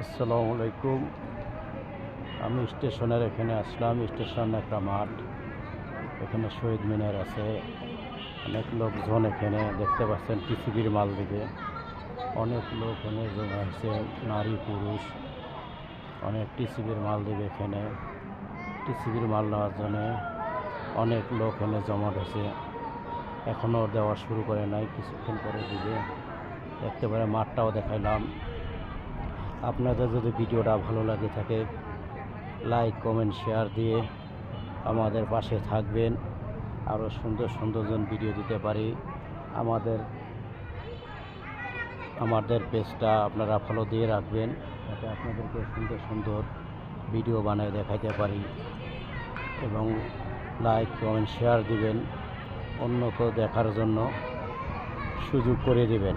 আসসালামু আলাইকুম। আমি স্টেশনের এখানে আসলাম। স্টেশন একটা মাঠ, এখানে শহীদ মিনার আছে, অনেক লোকজন এখানে দেখতে পাচ্ছেন টিসিবির মাল দিবে। অনেক লোক এখানে জমা হয়েছে, নারী পুরুষ, অনেক টিসিবির মাল দিবে। এখানে টিসিবির মাল নেওয়ার জন্য অনেক লোক এখানে জমা হয়েছে, এখনও দেওয়া শুরু করে নাই, কিছুক্ষণ পরে দিবে। দেখতে পারে মাঠটাও দেখাইলাম। আপনাদের যদি ভিডিওটা ভালো লাগে থাকে, লাইক কমেন্ট শেয়ার দিয়ে আমাদের পাশে থাকবেন। আরও সুন্দর সুন্দর ভিডিও দিতে পারি। আমাদের পেজটা আপনারা ফলো দিয়ে রাখবেন, যাতে আপনাদেরকে সুন্দর সুন্দর ভিডিও বানিয়ে দেখাইতে পারি। এবং লাইক কমেন্ট শেয়ার দিবেন, অন্যকে দেখার জন্য সুযোগ করে দিবেন।